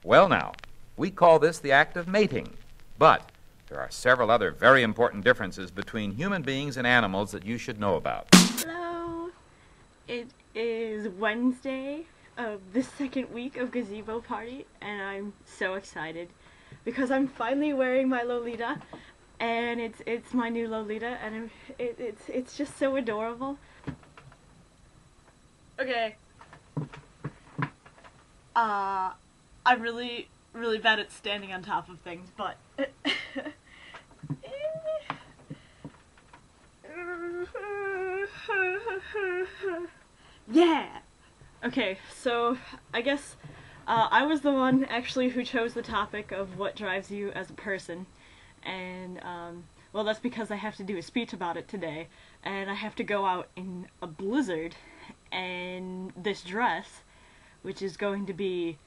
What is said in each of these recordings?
Well now, we call this the act of mating, but there are several other very important differences between human beings and animals that you should know about. Hello, it is Wednesday of the second week of Gazebo party, and I'm so excited because I'm finally wearing my Lolita, and it's my new Lolita, and it's just so adorable. Okay. I'm really bad at standing on top of things, but yeah. Okay, so I guess I was the one actually who chose the topic of what drives you as a person, and well, that's because I have to do a speech about it today, and I have to go out in a blizzard and this dress, which is going to be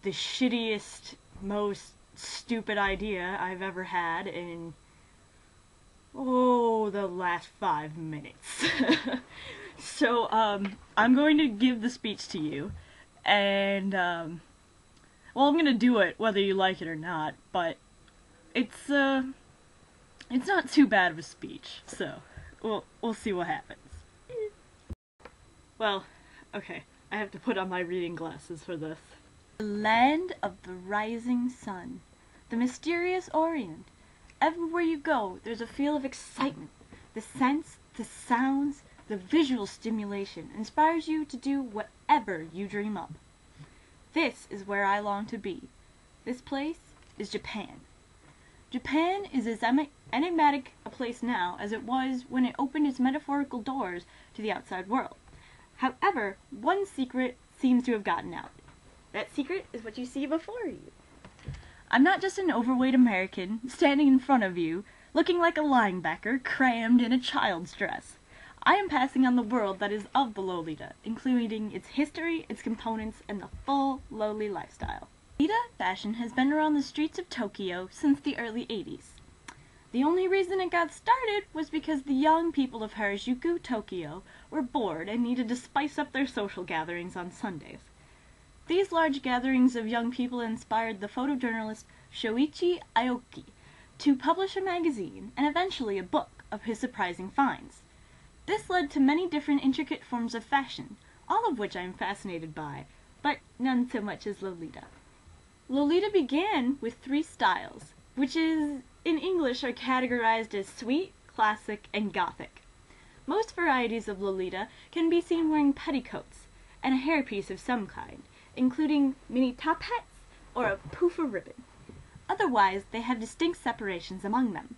the shittiest, most stupid idea I've ever had in, the last 5 minutes. So, I'm going to give the speech to you, and, well, I'm gonna do it whether you like it or not, but it's not too bad of a speech, so we'll see what happens. Well, okay, I have to put on my reading glasses for this. The land of the rising sun, the mysterious Orient. Everywhere you go, there's a feel of excitement. The scents, the sounds, the visual stimulation inspires you to do whatever you dream up. This is where I long to be. This place is Japan. Japan is as enigmatic a place now as it was when it opened its metaphorical doors to the outside world. However, one secret seems to have gotten out. That secret is what you see before you. I'm not just an overweight American standing in front of you, looking like a linebacker crammed in a child's dress. I am passing on the world that is of the Lolita, including its history, its components, and the full lowly lifestyle. Lolita fashion has been around the streets of Tokyo since the early 80s. The only reason it got started was because the young people of Harajuku, Tokyo, were bored and needed to spice up their social gatherings on Sundays. These large gatherings of young people inspired the photojournalist Shoichi Aoki to publish a magazine and eventually a book of his surprising finds. This led to many different intricate forms of fashion, all of which I am fascinated by, but none so much as Lolita. Lolita began with 3 styles, which in English are categorized as sweet, classic, and gothic. Most varieties of Lolita can be seen wearing petticoats and a hairpiece of some kind, including mini top hats or a poof of ribbon. Otherwise, they have distinct separations among them.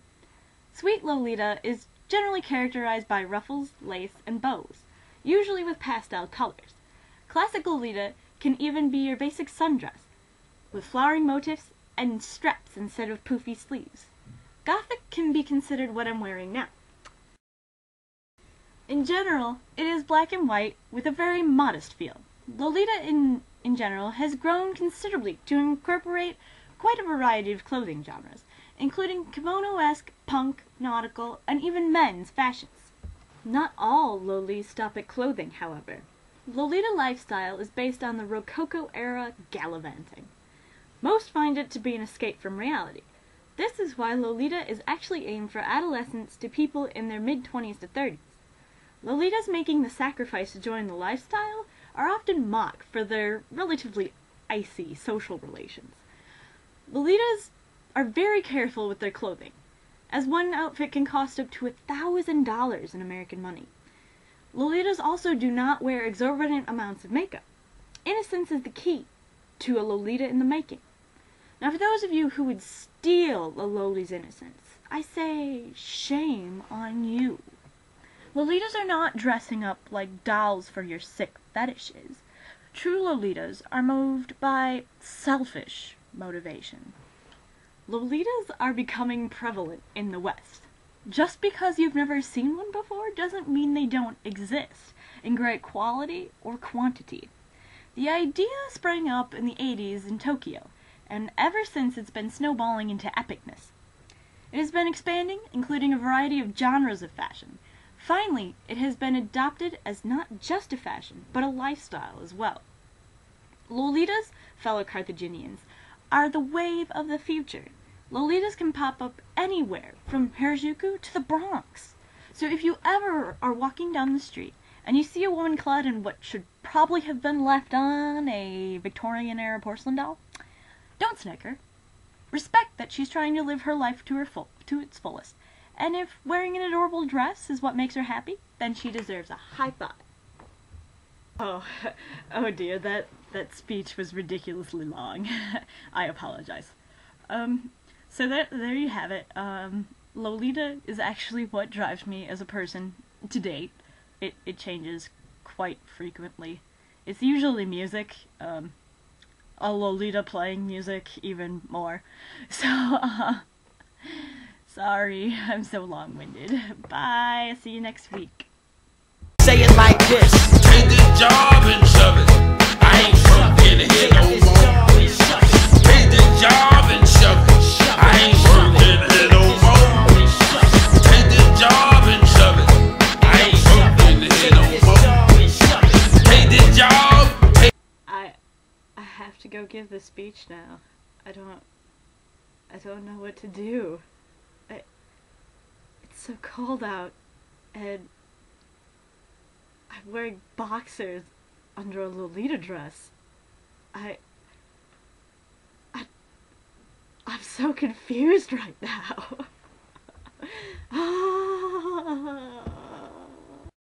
Sweet Lolita is generally characterized by ruffles, lace, and bows, usually with pastel colors. Classic Lolita can even be your basic sundress, with flowering motifs and straps instead of poofy sleeves. Gothic can be considered what I'm wearing now. In general, it is black and white with a very modest feel. Lolita in general has grown considerably to incorporate quite a variety of clothing genres, including kimono-esque, punk, nautical, and even men's fashions. Not all lolis stop at clothing, however. Lolita lifestyle is based on the Rococo-era gallivanting. Most find it to be an escape from reality. This is why Lolita is actually aimed for adolescents to people in their mid-20s to 30s. Lolitas making the sacrifice to join the lifestyle are often mocked for their relatively icy social relations. Lolitas are very careful with their clothing, as one outfit can cost up to $1,000 in American money. Lolitas also do not wear exorbitant amounts of makeup. Innocence is the key to a Lolita in the making. Now, for those of you who would steal a Loli's innocence, I say shame on you. Lolitas are not dressing up like dolls for your sick fetishes. True Lolitas are moved by selfish motivation. Lolitas are becoming prevalent in the West. Just because you've never seen one before doesn't mean they don't exist in great quality or quantity. The idea sprang up in the 80s in Tokyo, and ever since it's been snowballing into epicness. It has been expanding, including a variety of genres of fashion. Finally, it has been adopted as not just a fashion, but a lifestyle as well. Lolitas, fellow Carthaginians, are the wave of the future. Lolitas can pop up anywhere, from Harajuku to the Bronx. So if you ever are walking down the street and you see a woman clad in what should probably have been left on a Victorian-era porcelain doll, don't snicker. Respect that she's trying to live her life to its fullest. And if wearing an adorable dress is what makes her happy, then she deserves a high five. Oh dear, that speech was ridiculously long. I apologize. So there you have it. Lolita is actually what drives me as a person to date. It changes quite frequently. It's usually music, a Lolita playing music even more. So, sorry, I'm so long-winded. Bye, see you next week. Say it like this. Take this job and shove it. I ain't working here no more. Take this job and shove it. I ain't working here no more. Take this job and shove it. I ain't working here no more. Take this job. I have to go give the speech now. I don't know what to do. It's so cold out, and I'm wearing boxers under a Lolita dress. I'm so confused right now.